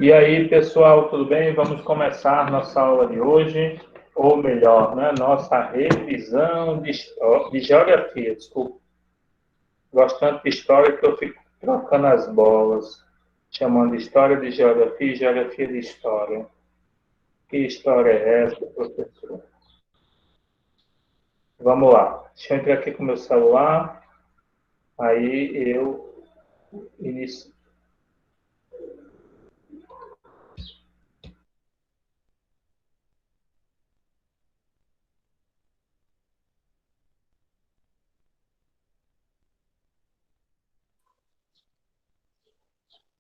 E aí, pessoal, tudo bem? Vamos começar nossa aula de hoje, ou melhor, né, nossa revisão de geografia. Desculpa, gosto tanto de história que eu fico trocando as bolas, chamando de história de geografia e geografia de história. Que história é essa, professor? Vamos lá. Deixa eu entrar aqui com o meu celular, aí eu inicio.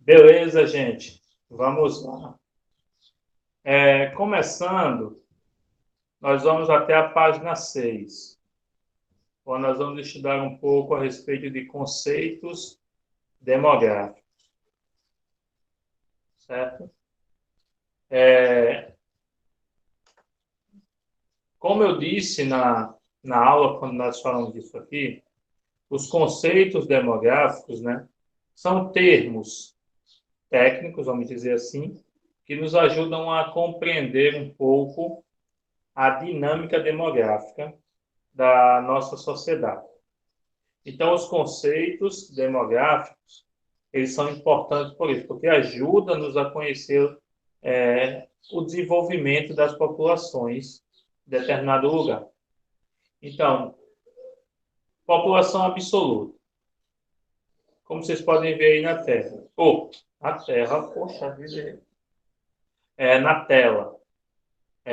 Beleza, gente? Vamos lá. Começando, nós vamos até a página 6. Onde nós vamos estudar um pouco a respeito de conceitos demográficos, certo? Como eu disse na aula, quando nós falamos disso aqui, os conceitos demográficos, né, são termos técnicos, vamos dizer assim, que nos ajudam a compreender um pouco a dinâmica demográfica da nossa sociedade. Então, os conceitos demográficos, eles são importantes por isso, porque ajudam-nos a conhecer o desenvolvimento das populações em determinado lugar. Então, população absoluta. Como vocês podem ver aí na Terra. Na Terra, poxa vida. Na tela.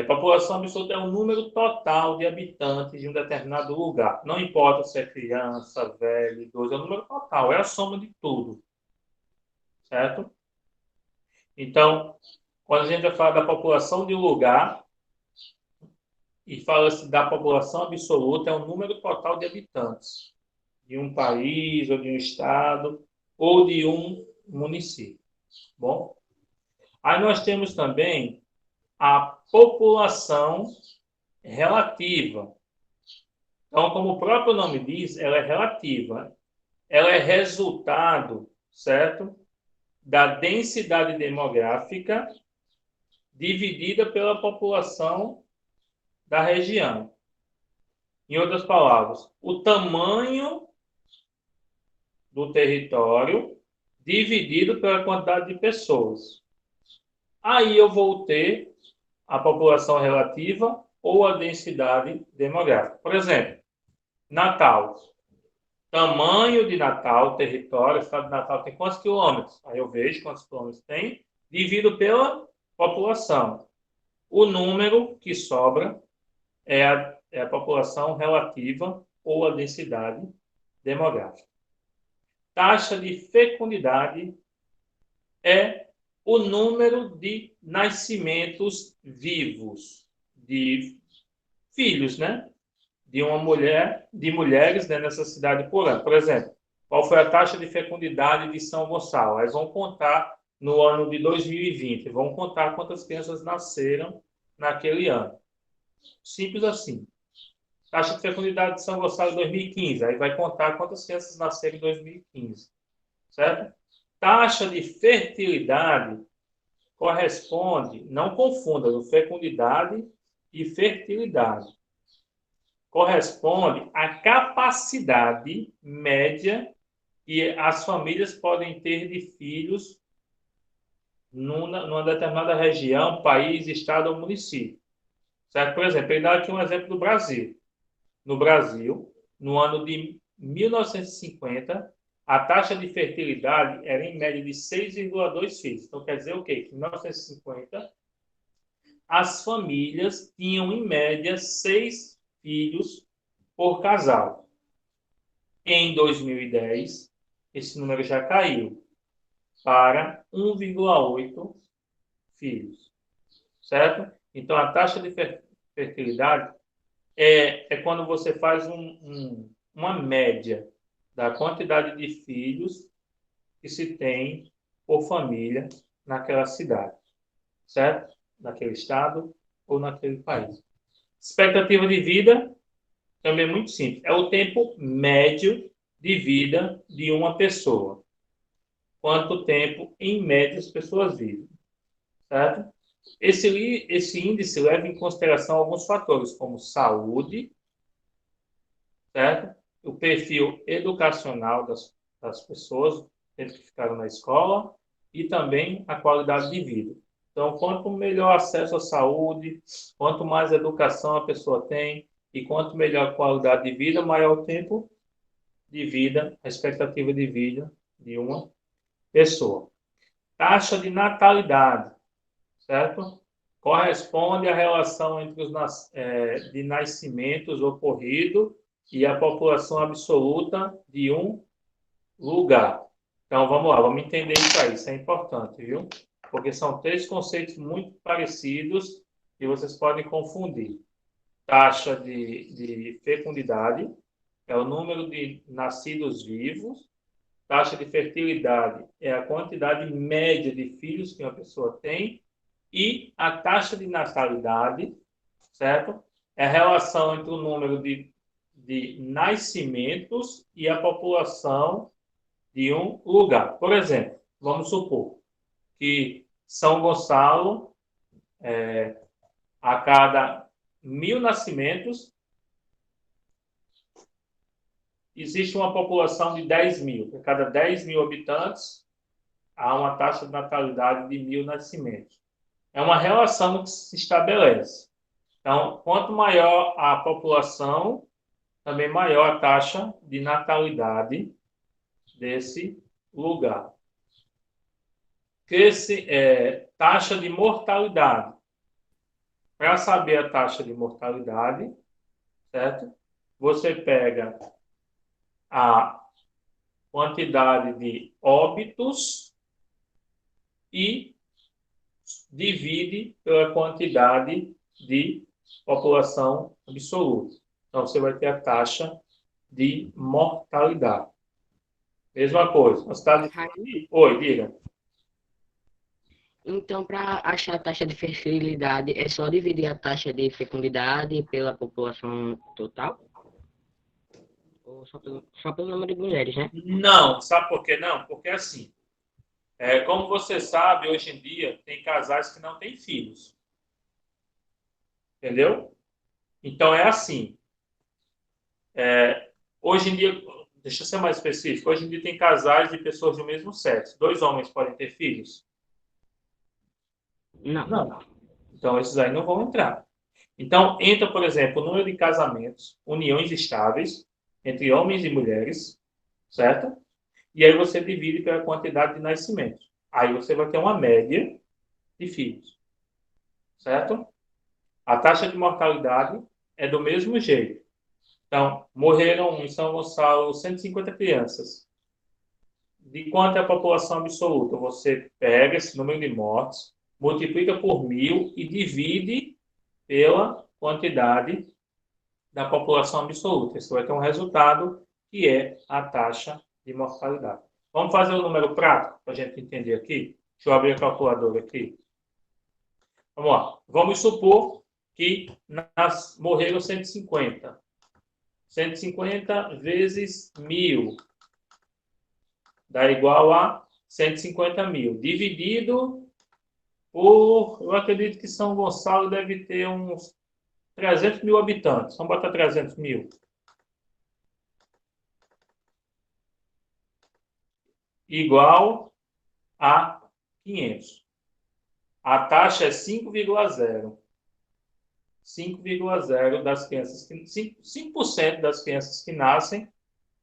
População absoluta é o número total de habitantes de um determinado lugar. Não importa se é criança, velho, idoso, é o número total, é a soma de tudo. Certo? Então, quando a gente vai falar da população de um lugar, e fala-se da população absoluta, é o número total de habitantes de um país, ou de um estado, ou de um município. Bom, aí nós temos também a população relativa. Então, como o próprio nome diz, ela é relativa. Ela é resultado, certo, da densidade demográfica dividida pela população da região. Em outras palavras, o tamanho do território dividido pela quantidade de pessoas. Aí eu vou ter a população relativa ou a densidade demográfica. Por exemplo, Natal. Tamanho de Natal, território, o estado de Natal tem quantos quilômetros? Aí eu vejo quantos quilômetros tem, dividido pela população. O número que sobra é a população relativa ou a densidade demográfica. Taxa de fecundidade é o número de nascimentos vivos, de filhos, né? De uma mulher, de mulheres, né, nessa cidade por ano. Por exemplo, qual foi a taxa de fecundidade de São Gonçalo? Eles vão contar no ano de 2020, vão contar quantas crianças nasceram naquele ano. Simples assim. Taxa de fecundidade de São Gonçalo em 2015, aí vai contar quantas crianças nasceram em 2015, certo? Taxa de fertilidade corresponde, não confunda, fecundidade e fertilidade. Corresponde à capacidade média que as famílias podem ter de filhos numa determinada região, país, estado ou município. Certo? Por exemplo, ele dá aqui um exemplo do Brasil. No Brasil, no ano de 1950, a taxa de fertilidade era em média de 6,2 filhos. Então, quer dizer o quê? Que em 1950, as famílias tinham, em média, 6 filhos por casal. Em 2010, esse número já caiu para 1,8 filhos, certo? Então, a taxa de fertilidade é quando você faz uma média da quantidade de filhos que se tem por família naquela cidade, certo? Naquele estado ou naquele país. Expectativa de vida também é muito simples. É o tempo médio de vida de uma pessoa. Quanto tempo, em média, as pessoas vivem. certo? Esse índice leva em consideração alguns fatores, como saúde, certo? O perfil educacional das pessoas que ficaram na escola e também a qualidade de vida. Então, quanto melhor acesso à saúde, quanto mais educação a pessoa tem e quanto melhor a qualidade de vida, maior o tempo de vida, a expectativa de vida de uma pessoa. Taxa de natalidade, certo? Corresponde à relação entre de nascimentos ocorridos e a população absoluta de um lugar. Então, vamos lá, vamos entender isso é importante, viu? Porque são três conceitos muito parecidos e vocês podem confundir. Taxa de fecundidade é o número de nascidos vivos. Taxa de fertilidade é a quantidade média de filhos que uma pessoa tem. E a taxa de natalidade, certo? É a relação entre o número de nascimentos e a população de um lugar. Por exemplo, vamos supor que São Gonçalo, a cada 1.000 nascimentos, existe uma população de 10.000. A cada 10.000 habitantes, há uma taxa de natalidade de 1.000 nascimentos. É uma relação que se estabelece. Então, quanto maior a população, também maior a taxa de natalidade desse lugar. Taxa de mortalidade. Para saber a taxa de mortalidade, certo? Você pega a quantidade de óbitos e divide pela quantidade de população absoluta. Então, você vai ter a taxa de mortalidade. Mesma coisa. Uma cidade... Oi, diga. Então, para achar a taxa de fertilidade, é só dividir a taxa de fecundidade pela população total? Ou só pelo número de mulheres, né? Não, sabe por que não? Porque assim, como você sabe, hoje em dia tem casais que não têm filhos. Entendeu? Então é assim. Hoje em dia, deixa eu ser mais específico, hoje em dia tem casais de pessoas do mesmo sexo. Dois homens podem ter filhos? Não. Não. Então esses aí não vão entrar. Então entra, por exemplo, o número de casamentos, uniões estáveis entre homens e mulheres, certo? E aí você divide pela quantidade de nascimentos. Aí você vai ter uma média de filhos, certo? A taxa de mortalidade é do mesmo jeito. Então, morreram em São Gonçalo 150 crianças. De quanto é a população absoluta? Você pega esse número de mortes, multiplica por 1.000 e divide pela quantidade da população absoluta. Você vai ter um resultado que é a taxa de mortalidade. Vamos fazer o número prático para a gente entender aqui? Deixa eu abrir a calculadora aqui. Vamos lá. Vamos supor que morreram 150. 150 vezes 1.000 dá igual a 150.000. Dividido por, eu acredito que São Gonçalo deve ter uns 300.000 habitantes. Vamos botar 300.000. Igual a 500. A taxa é 5,0. 5,0 das crianças, 5% das crianças que nascem,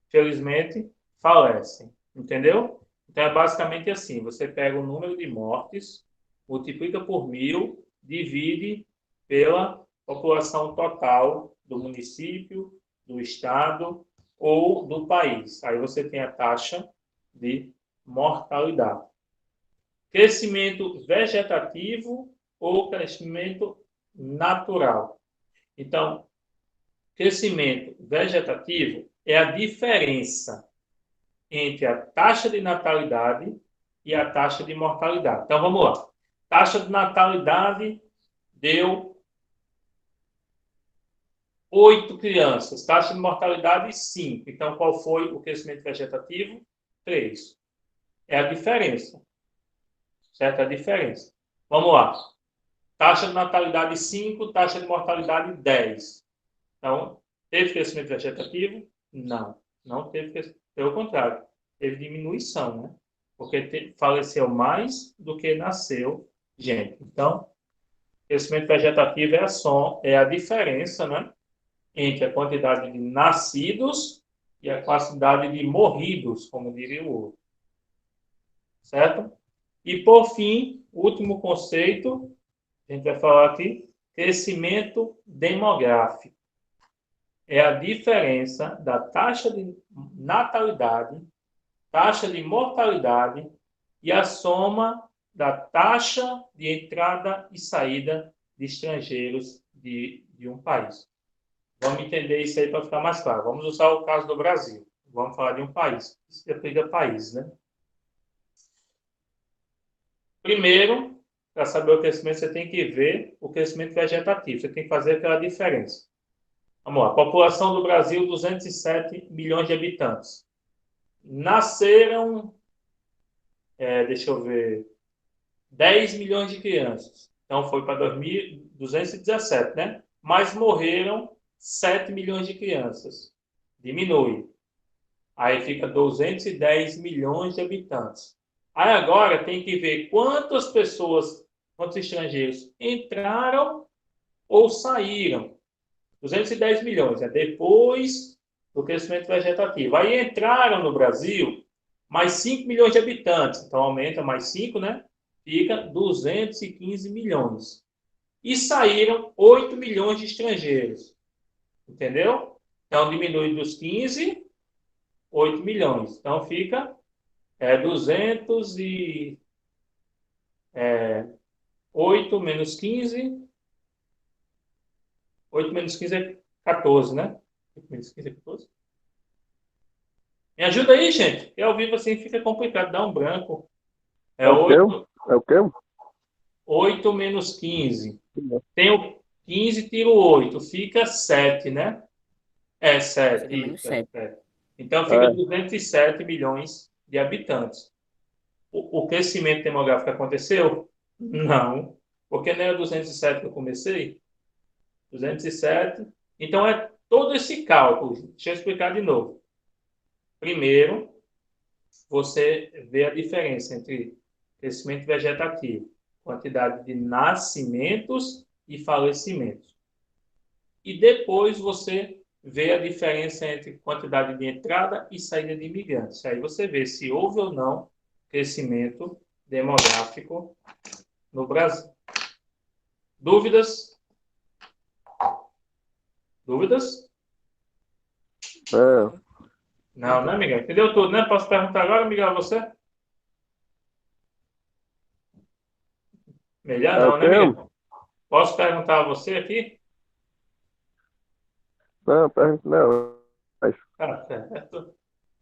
felizmente, falecem. Entendeu? Então é basicamente assim: você pega o número de mortes, multiplica por 1.000, divide pela população total do município, do estado ou do país. Aí você tem a taxa de mortalidade. Crescimento vegetativo ou crescimento natural. Então, crescimento vegetativo é a diferença entre a taxa de natalidade e a taxa de mortalidade. Então, vamos lá. Taxa de natalidade deu 8 crianças. Taxa de mortalidade, 5. Então, qual foi o crescimento vegetativo? 3. É a diferença. Certo? A diferença. Vamos lá. Taxa de natalidade 5, taxa de mortalidade 10. Então, teve crescimento vegetativo? Não. Não teve crescimento. Pelo contrário, teve diminuição, né? Porque faleceu mais do que nasceu gente. Então, crescimento vegetativo é a diferença, né, entre a quantidade de nascidos e a quantidade de morridos, como diria o outro. Certo? E, por fim, último conceito, a gente vai falar aqui, crescimento demográfico. É a diferença da taxa de natalidade, taxa de mortalidade e a soma da taxa de entrada e saída de estrangeiros de um país. Vamos entender isso aí para ficar mais claro. Vamos usar o caso do Brasil. Vamos falar de um país. Isso aplica país, né? Primeiro, para saber o crescimento, você tem que ver o crescimento vegetativo. Você tem que fazer aquela diferença. Vamos lá. População do Brasil, 207 milhões de habitantes. Nasceram, deixa eu ver, 10 milhões de crianças. Então, foi para 217, né? Mas morreram 7 milhões de crianças. Diminui. Aí fica 210 milhões de habitantes. Aí agora tem que ver quantas pessoas, quantos estrangeiros entraram ou saíram. 210 milhões, é depois do crescimento vegetativo. Aí entraram no Brasil mais 5 milhões de habitantes. Então aumenta mais 5, né? Fica 215 milhões. E saíram 8 milhões de estrangeiros. Entendeu? Então diminui dos 15, 8 milhões. Então fica 8 menos 15. 8 menos 15 é 14, né? 8 menos 15 é 14. Me ajuda aí, gente. E ao vivo assim fica complicado, dá um branco. É É o quê? 8, É o quê? 8 menos 15. Tem o 15, tiro 8. Fica 7, né? É 7. Seria menos Isso, 7. 7. Então fica 207 milhões de habitantes. O crescimento demográfico aconteceu? Não. Porque não era 207 que eu comecei? 207. Então é todo esse cálculo. Deixa eu explicar de novo. Primeiro, você vê a diferença entre crescimento vegetativo, quantidade de nascimentos e falecimentos. E depois você vê a diferença entre quantidade de entrada e saída de imigrantes. Aí você vê se houve ou não crescimento demográfico no Brasil. Dúvidas? Dúvidas? É, Não, né, Miguel? Entendeu tudo, né? Posso perguntar agora, Miguel, a você? Melhor é o não, né, quê? Miguel? Posso perguntar a você aqui? Não, pergunta não. Mas, Tá certo.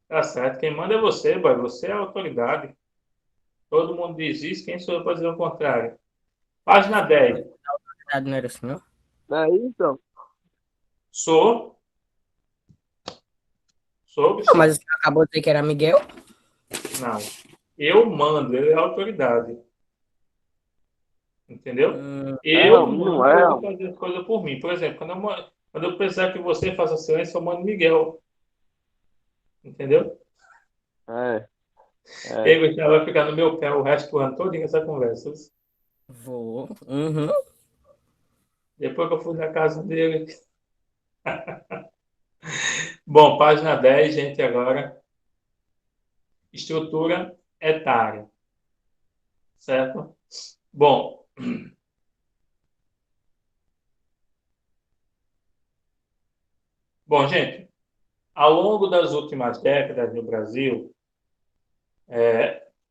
Tá certo. Quem manda é você, boy. Você é a autoridade. Todo mundo diz isso, quem sou eu para dizer o contrário? Página 10. Não era assim, não? aí, então. Sou. Sou, Não, bicho. mas você acabou de dizer que era Miguel. Não. Eu mando, ele é a autoridade. Entendeu? Eu Não, não mando é. você fazer as coisas por mim. Por exemplo, quando eu precisar que você faça silêncio, eu mando Miguel. Entendeu? É, E aí, é. Gustavo vai ficar no meu pé o resto do ano todo essa conversa. Vou. Uhum. Depois que eu fui na casa dele. Bom, página 10, gente, agora. Estrutura etária. Certo? Bom, gente, ao longo das últimas décadas no Brasil,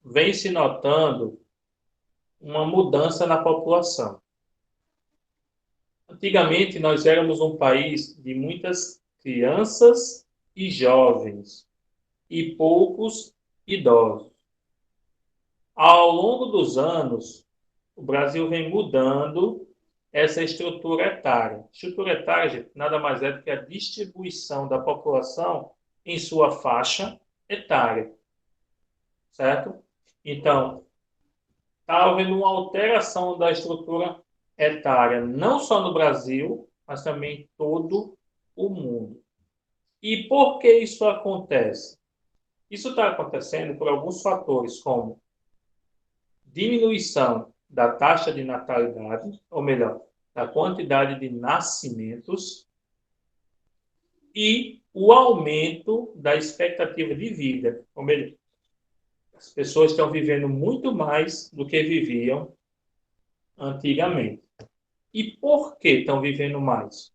vem se notando uma mudança na população. Antigamente, nós éramos um país de muitas crianças e jovens e poucos idosos. Ao longo dos anos, o Brasil vem mudando essa estrutura etária. Estrutura etária, gente, nada mais é do que a distribuição da população em sua faixa etária, certo? Então, está havendo uma alteração da estrutura etária, não só no Brasil, mas também em todo o mundo. E por que isso acontece? Isso está acontecendo por alguns fatores, como diminuição da taxa de natalidade, ou melhor, da quantidade de nascimentos, e o aumento da expectativa de vida, ou melhor, as pessoas estão vivendo muito mais do que viviam antigamente. E por que estão vivendo mais?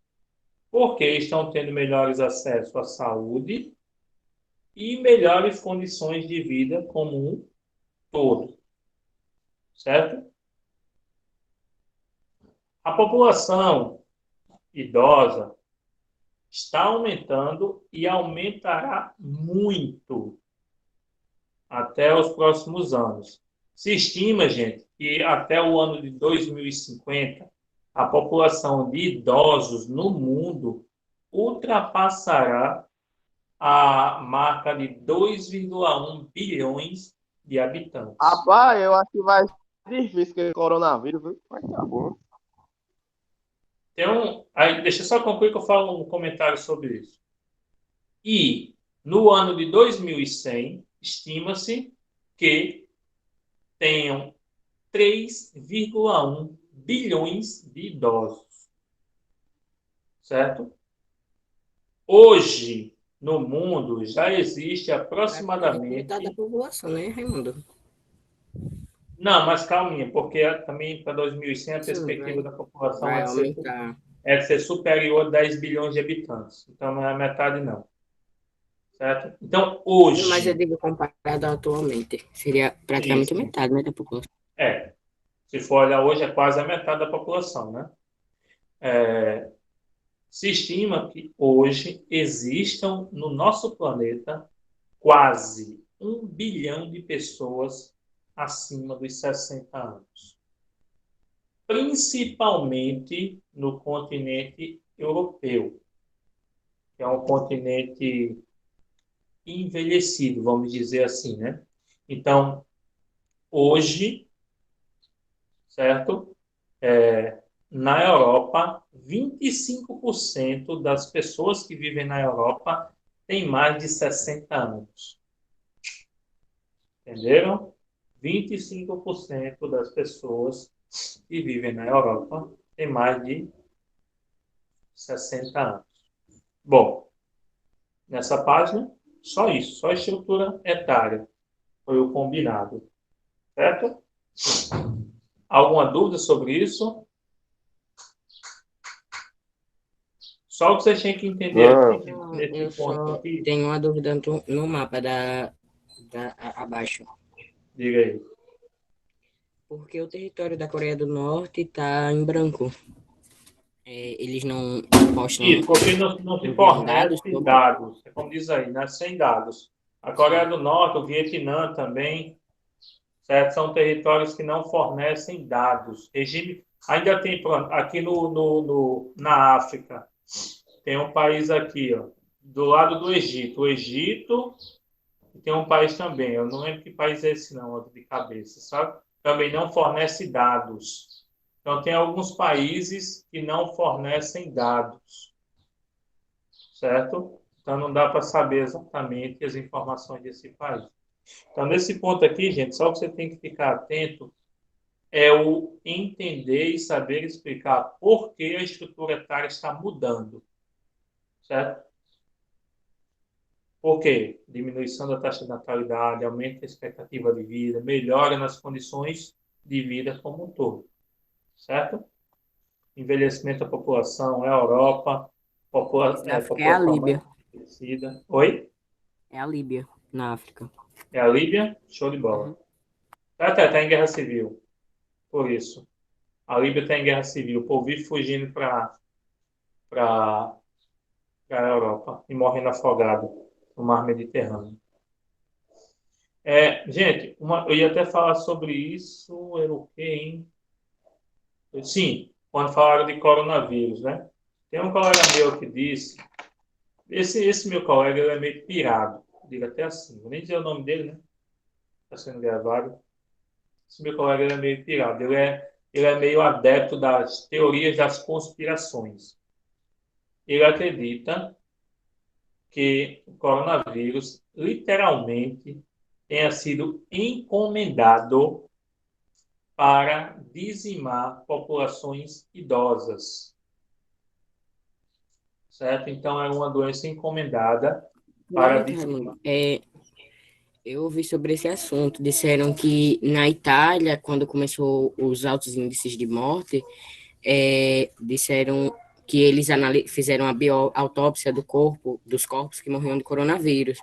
Porque estão tendo melhores acessos à saúde e melhores condições de vida como um todo, certo? A população idosa está aumentando e aumentará muito até os próximos anos. Se estima, gente, que até o ano de 2050, a população de idosos no mundo ultrapassará a marca de 2,1 bilhões de habitantes. Rapaz, eu acho que vai ser difícil que o coronavírus, viu? Mas tá bom. Então, aí, deixa eu só concluir que eu falo um comentário sobre isso. E no ano de 2100, estima-se que tenham 3,1 bilhões de idosos. Certo? Hoje, no mundo, já existe Praticamente metade da aproximadamente... população, né, Raimundo? Não, mas calminha, porque também para 2100 a Sim, perspectiva da população vai aumentar. é de ser superior a 10 bilhões de habitantes. Então, não é a metade, não. Certo? Então, Mas eu hoje... digo comparado atualmente. Seria praticamente Isso. metade, né, da população. Se for olhar hoje, é quase a metade da população, né? Se estima que hoje existam no nosso planeta quase 1 bilhão de pessoas acima dos 60 anos. Principalmente no continente europeu, que é um continente envelhecido, vamos dizer assim, né? Então, hoje, certo? Na Europa, 25% das pessoas que vivem na Europa têm mais de 60 anos. Entenderam? 25% das pessoas que vivem na Europa têm mais de 60 anos. Bom, nessa página, só isso, só estrutura etária. Foi o combinado. Certo? Alguma dúvida sobre isso? Só o que você tinha que entender Não. aqui, Não, nesse eu ponto só aqui, tenho uma dúvida no mapa abaixo. diga aí. Porque o território da Coreia do Norte está em branco. Eles não postam, Isso, porque não se enviam dados fornece sobre. dados, é como diz aí, né? Sem dados. A Coreia Sim. do Norte, o Vietnã também, certo? São territórios que não fornecem dados. Regime, ainda tem, pronto, aqui na África, tem um país aqui, ó, do lado do Egito. O Egito, e tem um país também, eu não lembro que país é esse não, de cabeça, sabe? Também não fornece dados. Então, tem alguns países que não fornecem dados, certo? Então, não dá para saber exatamente as informações desse país. Então, nesse ponto aqui, gente, só que você tem que ficar atento é o entender e saber explicar por que a estrutura etária está mudando, certo? Por quê? Diminuição da taxa de natalidade, aumento da expectativa de vida, melhora nas condições de vida como um todo, certo? Envelhecimento da população, é a Europa, Na África é a população mais Líbia. envelhecida. Oi? É a Líbia, na África. É a Líbia? Show de bola. Uhum. Tá em guerra civil, por isso. A Líbia está em guerra civil, o povo vive fugindo para a Europa e morrendo afogado no mar Mediterrâneo. Gente, eu ia até falar sobre isso, era o quê, hein? Sim, quando falaram de coronavírus, né? Tem um colega meu que disse, esse meu colega ele é meio pirado, digo até assim, vou nem dizer o nome dele, né? Está sendo gravado. Esse meu colega ele é meio pirado. Ele é meio adepto das teorias das conspirações. Ele acredita que o coronavírus literalmente tenha sido encomendado para dizimar populações idosas, certo? Então, é uma doença encomendada para Realmente, dizimar. Raimundo, eu ouvi sobre esse assunto. Disseram que na Itália, quando começou os altos índices de morte, disseram que eles fizeram a bioautópsia dos corpos que morriam de coronavírus.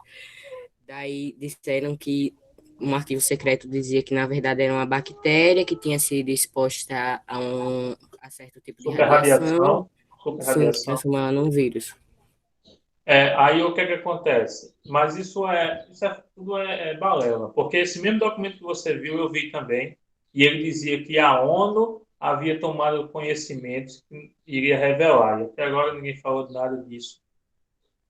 Daí disseram que um arquivo secreto dizia que, na verdade, era uma bactéria que tinha sido exposta a certo tipo de radiação, Superradiação, sim, que superradiação. transformava num vírus. Aí o que é que acontece? Mas tudo é balela, porque esse mesmo documento que você viu, eu vi também, e ele dizia que a ONU havia tomado conhecimento que iria revelar, e até agora ninguém falou de nada disso.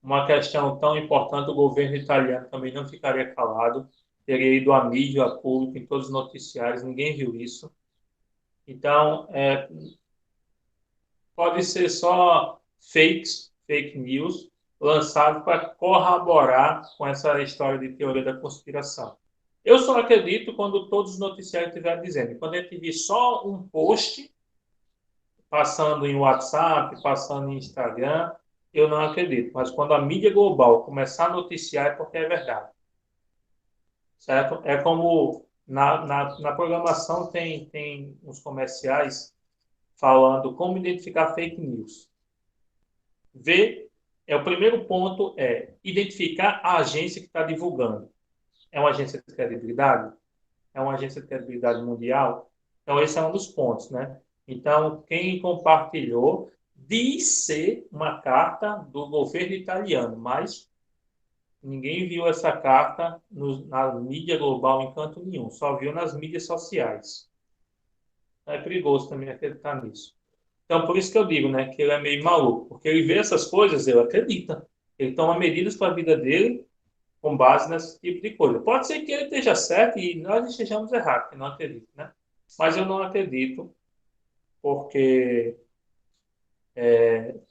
Uma questão tão importante, o governo italiano também não ficaria calado, teria ido à mídia, a público, em todos os noticiários, ninguém viu isso. Então, pode ser só fake news, lançado para corroborar com essa história de teoria da conspiração. Eu só acredito quando todos os noticiários estiverem dizendo. Quando a gente vir só um post passando em WhatsApp, passando em Instagram, eu não acredito. Mas quando a mídia global começar a noticiar, é porque é verdade. Certo? É como na programação tem uns comerciais falando como identificar fake news. O primeiro ponto é identificar a agência que está divulgando. É uma agência de credibilidade? É uma agência de credibilidade mundial? Então, esse é um dos pontos, né? Então, quem compartilhou diz ser uma carta do governo italiano, mas ninguém viu essa carta na mídia global em canto nenhum, só viu nas mídias sociais. É perigoso também acreditar nisso. Então, por isso que eu digo, né, que ele é meio maluco, porque ele vê essas coisas, ele acredita. Ele toma medidas para a vida dele com base nesse tipo de coisa. Pode ser que ele esteja certo e nós estejamos errados, que não acredito, né? Mas eu não acredito, porque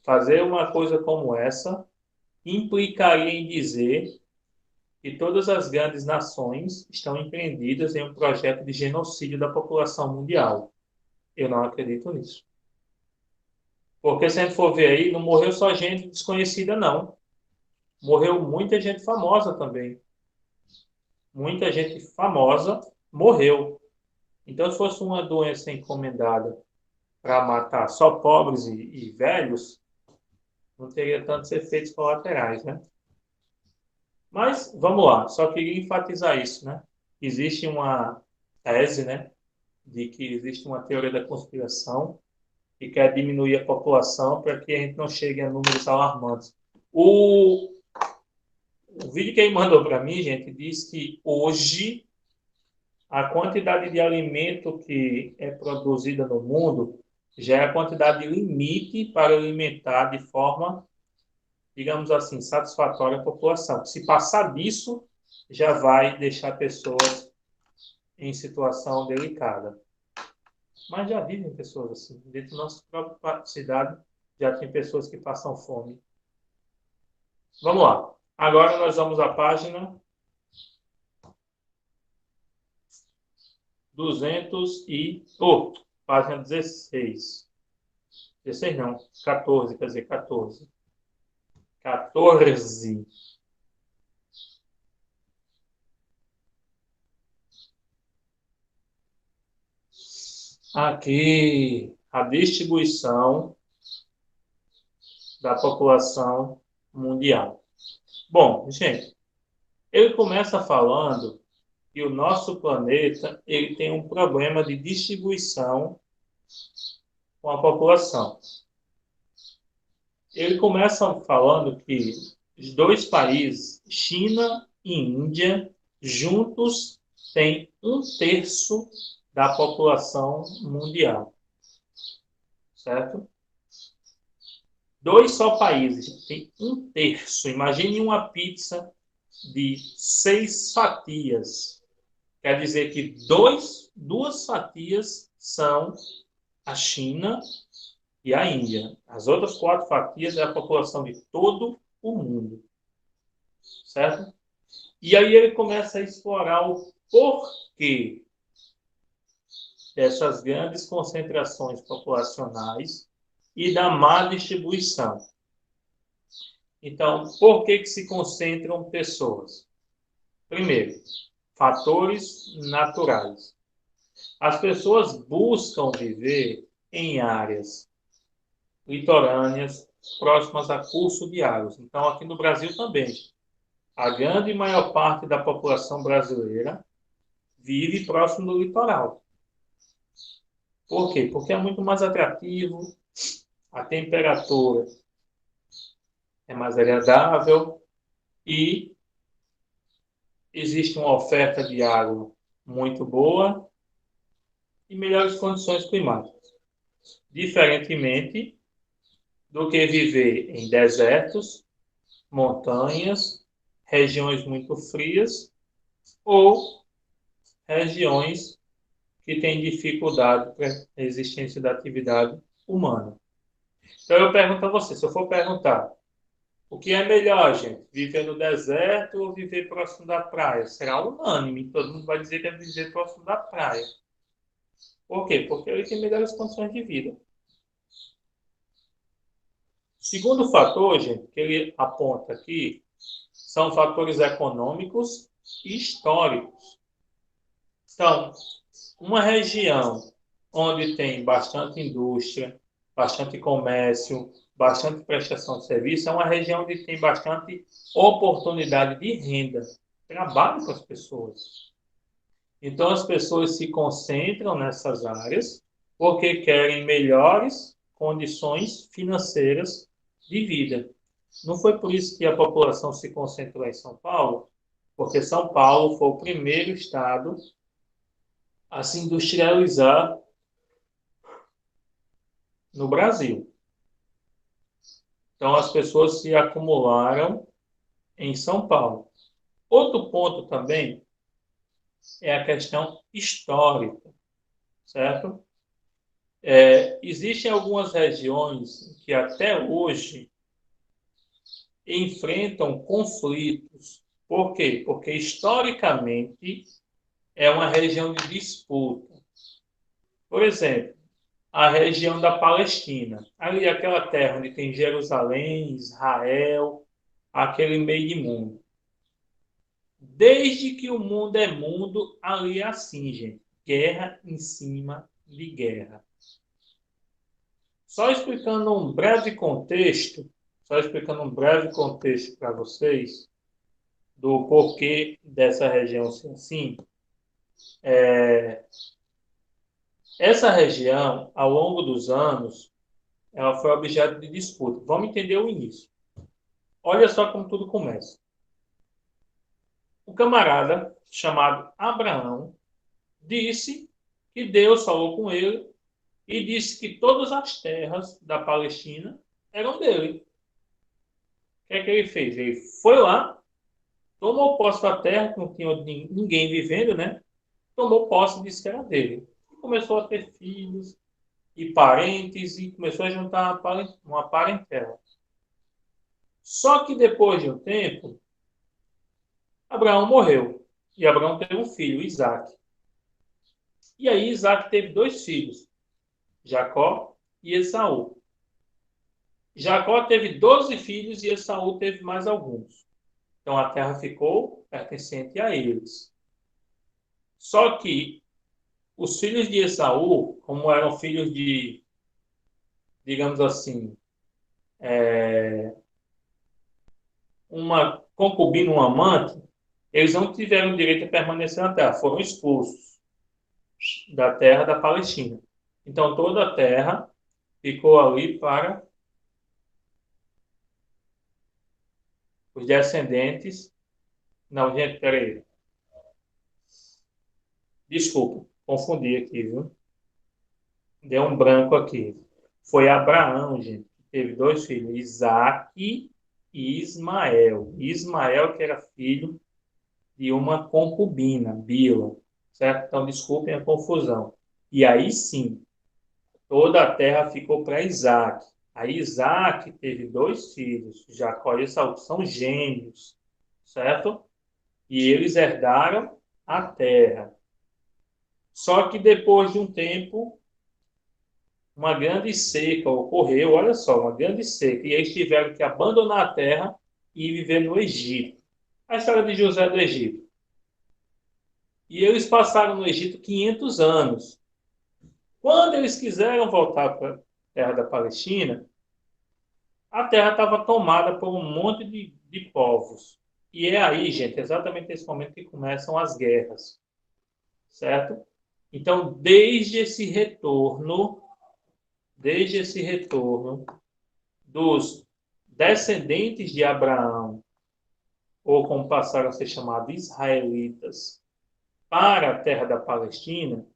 fazer uma coisa como essa implicaria em dizer que todas as grandes nações estão empreendidas em um projeto de genocídio da população mundial. Eu não acredito nisso. Porque se a gente for ver aí, não morreu só gente desconhecida, não. Morreu muita gente famosa também. Muita gente famosa morreu. Então, se fosse uma doença encomendada para matar só pobres e velhos, não teria tantos efeitos colaterais, né? Mas, vamos lá, só queria enfatizar isso, né? Existe uma tese, né, de que existe uma teoria da conspiração que quer diminuir a população para que a gente não chegue a números alarmantes. O, o vídeo que ele mandou para mim, gente, diz que hoje a quantidade de alimento que é produzida no mundo já é a quantidade limite para alimentar de forma, digamos assim, satisfatória a população. Se passar disso, já vai deixar pessoas em situação delicada. Mas já vivem pessoas assim. Dentro da nossa própria cidade, já tem pessoas que passam fome. Vamos lá. Agora nós vamos à página 200 e... Oh, página 16. 16 não, 14, quer dizer, 14. 14. Aqui, a distribuição da população mundial. Bom, gente, ele começa falando que o nosso planeta ele tem um problema de distribuição com a população. Ele começa falando que os dois países, China e Índia, juntos têm um terço da população mundial, certo? Dois só países têm um terço. Imagine uma pizza de 6 fatias. Quer dizer que 2 duas fatias são a China e a Índia. As outras 4 fatias é a população de todo o mundo. Certo? E aí ele começa a explorar o porquê dessas grandes concentrações populacionais e da má distribuição. Então, por que se concentram pessoas? Primeiro, fatores naturais. As pessoas buscam viver em áreas litorâneas, próximas a curso de águas. Então, aqui no Brasil também, a grande maior parte da população brasileira vive próximo do litoral. Por quê? Porque é muito mais atrativo, a temperatura é mais agradável e existe uma oferta de água muito boa e melhores condições climáticas. Diferentemente do que viver em desertos, montanhas, regiões muito frias ou regiões que têm dificuldade para a existência da atividade humana. Então eu pergunto a você, se eu for perguntar, o que é melhor, gente? Viver no deserto ou viver próximo da praia? Será unânime, todo mundo vai dizer que é viver próximo da praia. Por quê? Porque ele tem melhores condições de vida. O segundo fator, gente, que ele aponta aqui, são fatores econômicos e históricos. Então, uma região onde tem bastante indústria, bastante comércio, bastante prestação de serviço, é uma região onde tem bastante oportunidade de renda, trabalho para as pessoas. Então, as pessoas se concentram nessas áreas porque querem melhores condições financeiras de vida. Não foi por isso que a população se concentrou em São Paulo? Porque São Paulo foi o primeiro estado a se industrializar no Brasil. Então, as pessoas se acumularam em São Paulo. Outro ponto também é a questão histórica, certo? Existem algumas regiões que até hoje enfrentam conflitos. Por quê? Porque historicamente é uma região de disputa. Por exemplo, a região da Palestina. Ali, aquela terra onde tem Jerusalém, Israel, aquele meio de mundo. Desde que o mundo é mundo, ali é assim, gente. Guerra em cima de guerra. Só explicando um breve contexto para vocês do porquê dessa região ser assim. Essa região, ao longo dos anos, ela foi objeto de disputa. Vamos entender o início. Olha só como tudo começa. Um camarada chamado Abraão disse que Deus falou com ele e disse que todas as terras da Palestina eram dele. O que é que ele fez? Ele foi lá, tomou posse da terra, que não tinha ninguém vivendo, né? Tomou posse e disse que era dele. E começou a ter filhos e parentes e começou a juntar uma parentela. Só que depois de um tempo, Abraão morreu. E Abraão teve um filho, Isaac. E aí Isaac teve 2 filhos, Jacó e Esaú. Jacó teve 12 filhos e Esaú teve mais alguns. Então a terra ficou pertencente a eles. Só que os filhos de Esaú, como eram filhos de, digamos assim, uma concubina, um amante, eles não tiveram direito a permanecer na terra, foram expulsos da terra da Palestina. Então toda a terra ficou ali para os descendentes. Não, gente, peraí. Desculpa, confundi aqui, viu? Deu um branco aqui. Foi Abraão, gente, que teve 2 filhos, Isaac e Ismael. Ismael, que era filho de uma concubina, Bila. certo? Então, desculpem a confusão. E aí sim, toda a terra ficou para Isaac. Aí Isaac teve dois filhos, Jacó e Esaú, que são gêmeos, certo? E eles herdaram a terra. Só que depois de um tempo, uma grande seca ocorreu, olha só, uma grande seca, e eles tiveram que abandonar a terra e viver no Egito. A história de José do Egito. E eles passaram no Egito 500 anos. Quando eles quiseram voltar para a terra da Palestina, a terra estava tomada por um monte de povos. E é aí, gente, exatamente nesse momento que começam as guerras, certo? Então, desde esse retorno dos descendentes de Abraão, ou como passaram a ser chamados israelitas, para a terra da Palestina,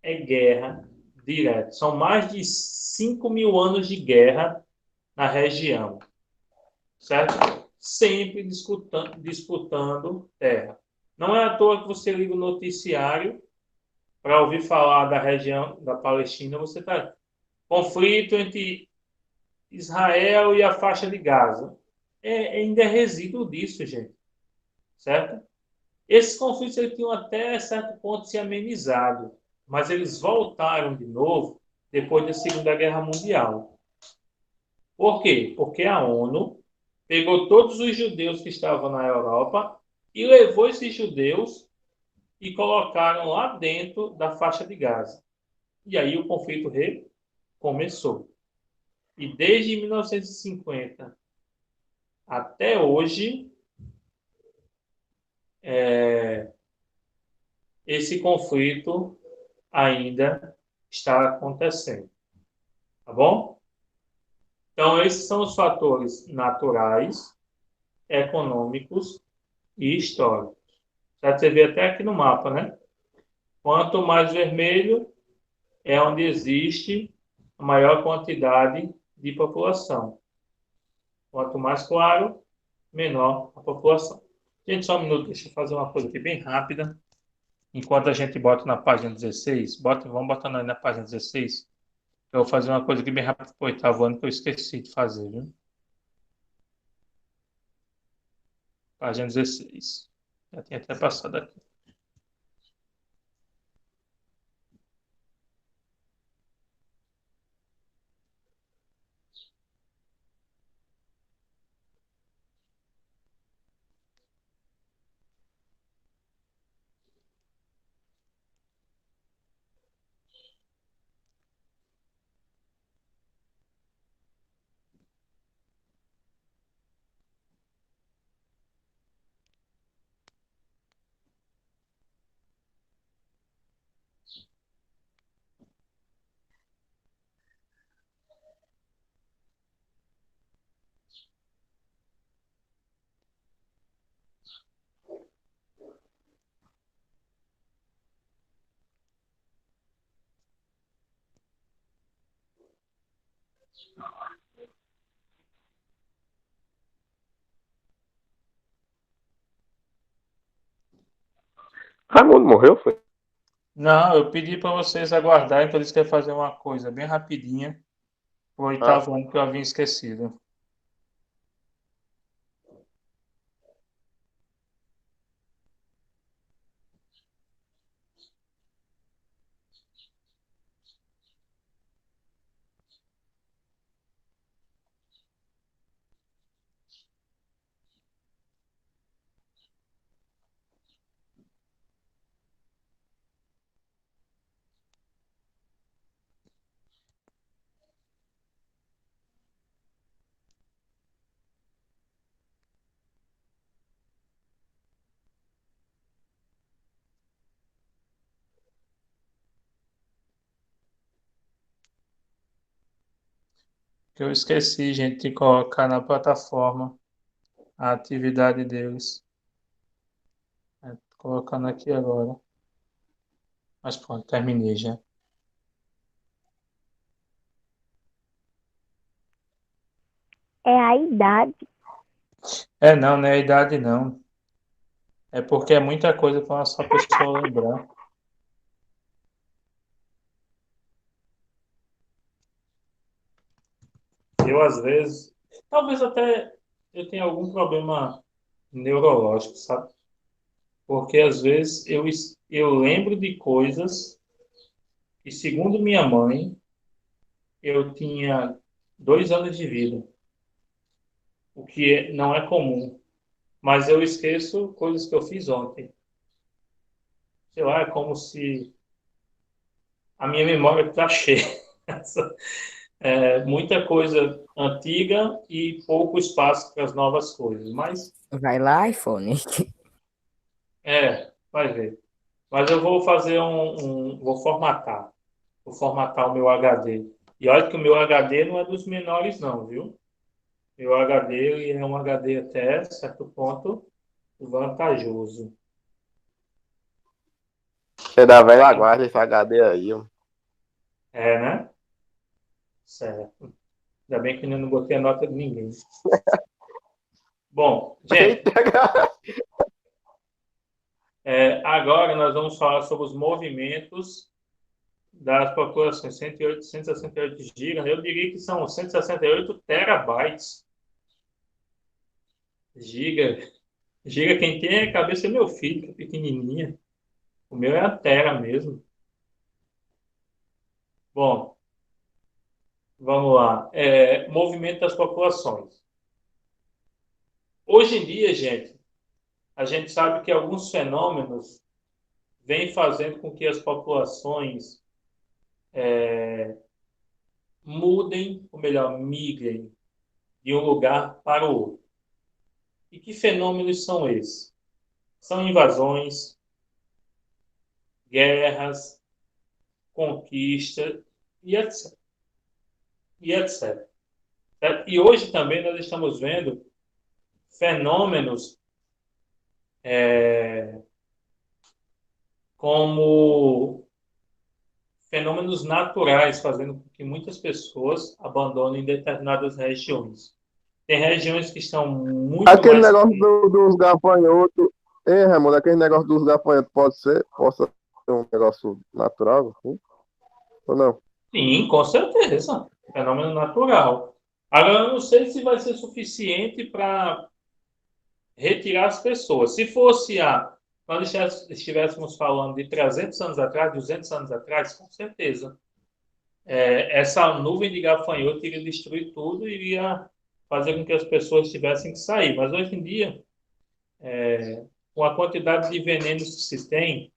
é guerra direta. São mais de 5.000 anos de guerra na região, certo? Sempre disputando terra. Não é à toa que você liga o noticiário para ouvir falar da região da Palestina, você está conflito entre Israel e a faixa de Gaza. Ainda é resíduo disso, gente, certo? Esses conflitos eles tinham até certo ponto se amenizado, mas eles voltaram de novo depois da Segunda Guerra Mundial. Por quê? Porque a ONU pegou todos os judeus que estavam na Europa e levou esses judeus e colocaram lá dentro da faixa de Gaza. E aí o conflito recomeçou. E desde 1950 até hoje, esse conflito ainda está acontecendo. Tá bom? Então, esses são os fatores naturais, econômicos e históricos. Já você vê até aqui no mapa, né? Quanto mais vermelho, é onde existe a maior quantidade de população. Quanto mais claro, menor a população. Gente, só um minuto, deixa eu fazer uma coisa aqui bem rápida. Enquanto a gente bota na página 16, vamos botando aí na página 16. Eu vou fazer uma coisa aqui bem rápida para o oitavo ano que eu esqueci de fazer, viu? Página 16. Já tinha até passado aqui. Raimundo morreu, foi? Não, eu pedi para vocês aguardarem, então eles querem fazer uma coisa bem rapidinha, o Ah, oitavo ano que eu havia esquecido. Que eu esqueci, gente, de colocar na plataforma a atividade deles. Tô colocando aqui agora. Mas pronto, terminei já. É a idade. Não é a idade não. É porque é muita coisa para uma só pessoa lembrar. Eu, às vezes, talvez até eu tenha algum problema neurológico, sabe? Porque, às vezes, eu lembro de coisas que, segundo minha mãe, eu tinha 2 anos de vida, o que não é comum. Mas eu esqueço coisas que eu fiz ontem. Sei lá, é como se a minha memória está cheia. É, muita coisa antiga e pouco espaço para as novas coisas. Mas, Vai lá, iPhone. vai ver. Mas eu vou fazer vou formatar. Vou formatar o meu HD. E olha que o meu HD não é dos menores, não, viu? Meu HD ele é um HD até certo ponto vantajoso. Você é da velha guarda esse HD aí, ó. É, né? Certo. Ainda bem que eu não botei a nota de ninguém. Bom, gente, Eita, cara. agora nós vamos falar sobre os movimentos das populações. 108, 168 GB. Eu diria que são 168 terabytes. Giga. Giga, quem tem a cabeça é meu filho, que é pequenininha. O meu é a tera mesmo. Bom, vamos lá. Movimento das populações. Hoje em dia, gente, a gente sabe que alguns fenômenos vêm fazendo com que as populações mudem, ou melhor, migrem de um lugar para o outro. E que fenômenos são esses? São invasões, guerras, conquista e etc. E etc. Certo? E hoje também nós estamos vendo fenômenos como fenômenos naturais, fazendo com que muitas pessoas abandonem determinadas regiões. Tem regiões que estão muito Aquele mais. negócio dos gafanhotos. Ei, Raimundo, aquele negócio dos gafanhotos possa ser um negócio natural, assim? Ou não? Sim, com certeza. Fenômeno natural. Agora, eu não sei se vai ser suficiente para retirar as pessoas. Se fosse nós estivéssemos falando de 300 anos atrás, 200 anos atrás, com certeza. Essa nuvem de gafanhoto iria destruir tudo e iria fazer com que as pessoas tivessem que sair. Mas hoje em dia, com a quantidade de venenos que se tem,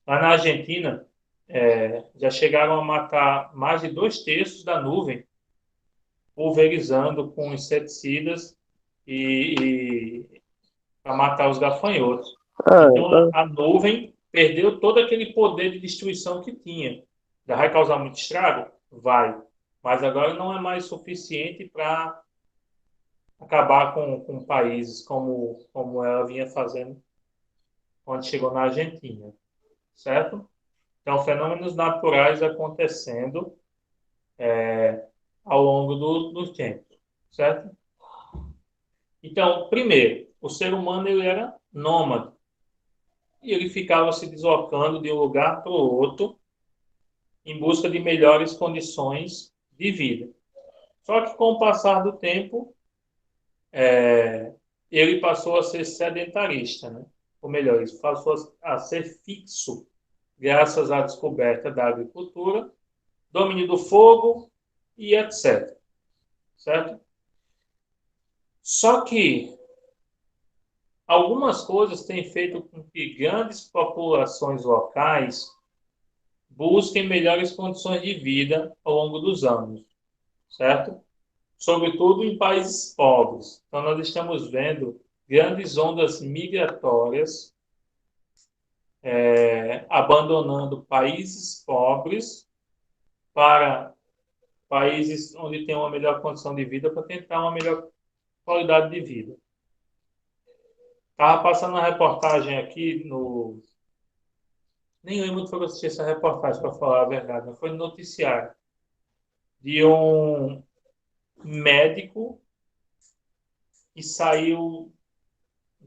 lá na Argentina, já chegaram a matar mais de 2/3 da nuvem, pulverizando com inseticidas e para matar os gafanhotos. Ah, Então, então. a nuvem perdeu todo aquele poder de destruição que tinha. Já vai causar muito estrago? Vai. Mas agora não é mais suficiente para acabar com países como ela vinha fazendo quando chegou na Argentina. Certo? Então, fenômenos naturais acontecendo ao longo do tempo. Certo? Então, primeiro, o ser humano ele era nômade. E ele ficava se deslocando de um lugar para o outro em busca de melhores condições de vida. Só que com o passar do tempo, ele passou a ser sedentarista, né? Ou melhor, ele passou a ser fixo, graças à descoberta da agricultura, domínio do fogo e etc. Certo? Só que algumas coisas têm feito com que grandes populações locais busquem melhores condições de vida ao longo dos anos, certo? Sobretudo em países pobres. Então, nós estamos vendo grandes ondas migratórias abandonando países pobres para países onde tem uma melhor condição de vida para tentar uma melhor qualidade de vida. Estava passando uma reportagem aqui no. Nem lembro onde foi que eu assisti essa reportagem, para falar a verdade, mas foi no noticiário de um médico que saiu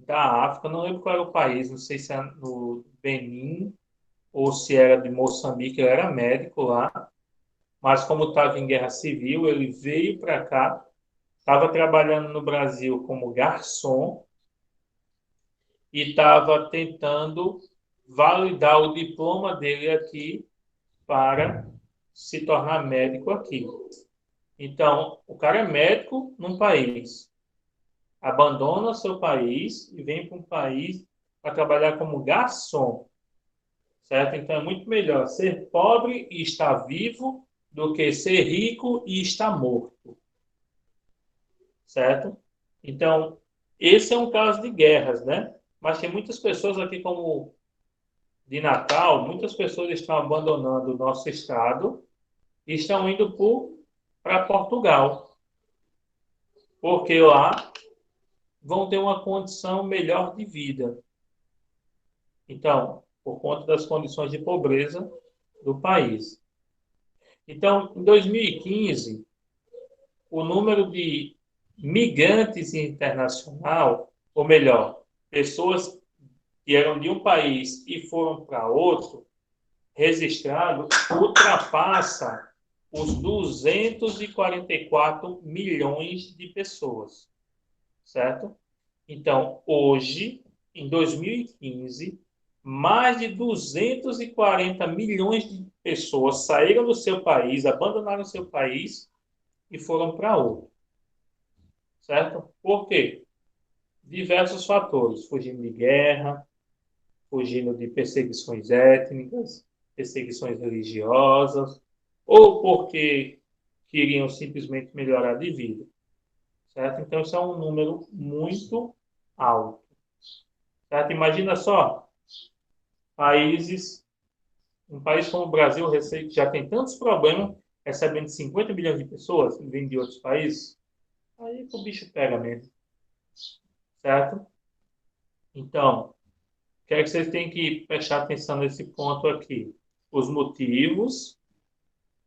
da África, não lembro qual era o país, não sei se era no Benin ou se era de Moçambique, ele era médico lá, mas como estava em guerra civil, ele veio para cá, estava trabalhando no Brasil como garçom e estava tentando validar o diploma dele aqui para se tornar médico aqui. Então, o cara é médico num país, abandona seu país e vem para um país para trabalhar como garçom, certo? Então, é muito melhor ser pobre e estar vivo do que ser rico e estar morto, certo? Então, esse é um caso de guerras, né? Mas tem muitas pessoas aqui, como de Natal, muitas pessoas estão abandonando o nosso estado e estão indo para Portugal, porque lá vão ter uma condição melhor de vida. Então, por conta das condições de pobreza do país. Então, em 2015, o número de migrantes internacional, ou melhor, pessoas que eram de um país e foram para outro, registrado, ultrapassa os 244 milhões de pessoas, certo? Então, hoje, em 2015, mais de 240 milhões de pessoas saíram do seu país, abandonaram o seu país e foram para outro, certo? Por quê? Diversos fatores, fugindo de guerra, fugindo de perseguições étnicas, perseguições religiosas, ou porque queriam simplesmente melhorar de vida, certo? Então, isso é um número muito alto, certo? Imagina só, países, um país como o Brasil que já tem tantos problemas, recebendo 50 milhões de pessoas, que vêm de outros países, aí o bicho pega mesmo, certo? Então, quero que vocês tenham que prestar atenção nesse ponto aqui. Os motivos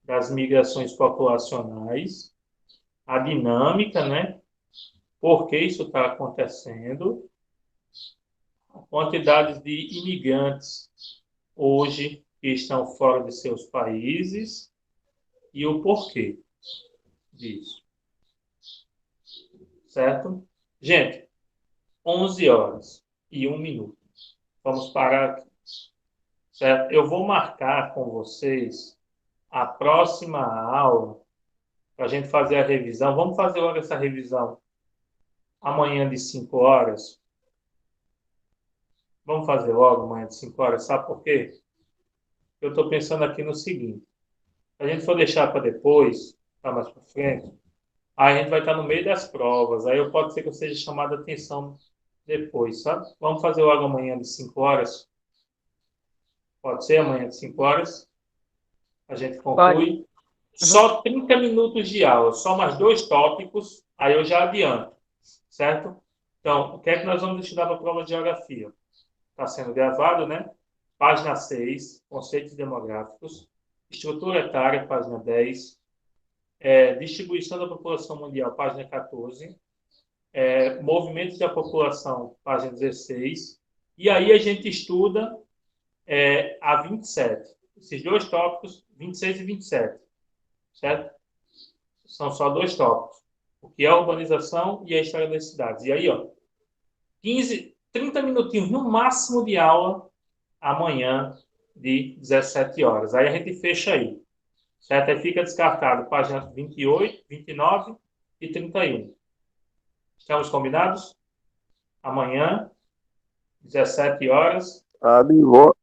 das migrações populacionais, a dinâmica, né? Por que isso está acontecendo, a quantidade de imigrantes hoje que estão fora de seus países e o porquê disso, certo? Gente, 11 horas e 1 minuto. Vamos parar aqui, certo? Eu vou marcar com vocês a próxima aula para a gente fazer a revisão. Vamos fazer logo essa revisão amanhã de 5 horas. Vamos fazer logo amanhã de 5 horas. Sabe por quê? Eu estou pensando aqui no seguinte. Se a gente for deixar para depois, tá mais para frente, aí a gente vai estar no meio das provas. Aí pode ser que eu seja chamado a atenção depois, sabe? Vamos fazer logo amanhã de 5 horas? Pode ser amanhã de 5 horas? A gente Pode. conclui. Só 30 minutos de aula, só mais 2 tópicos, aí eu já adianto, certo? Então, o que é que nós vamos estudar para a prova de geografia? Está sendo gravado, né? Página 6, conceitos demográficos. Estrutura etária, página 10. Distribuição da população mundial, página 14. Movimentos da população, página 16. E aí a gente estuda a 27. Esses 2 tópicos, 26 e 27. Certo? São só 2 tópicos. O que é a urbanização e a história das cidades. E aí, ó, 15, 30 minutinhos no máximo de aula amanhã de 17 horas. Aí a gente fecha aí. Certo? Aí fica descartado páginas 28, 29 e 31. Estamos combinados? Amanhã, 17 horas. Tá de boa.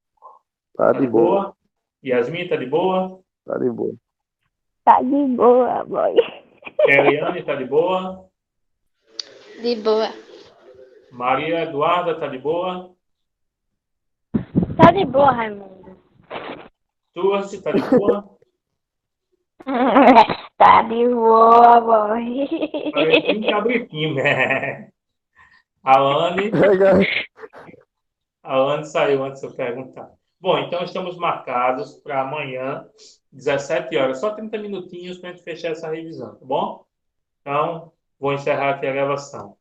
Tá Tá de de boa. boa? Yasmin, tá de boa? Tá de boa. Tá de boa, boy. Eliane, tá de boa? De boa. Maria Eduarda, tá de boa? Tá de boa, Raimundo. Turce, tá de boa? Tá de boa, boy. Parecia um cabritinho, né? Alane saiu antes de eu perguntar. Bom, então estamos marcados para amanhã, 17 horas. Só 30 minutinhos para a gente fechar essa revisão, tá bom? Então, vou encerrar aqui a gravação.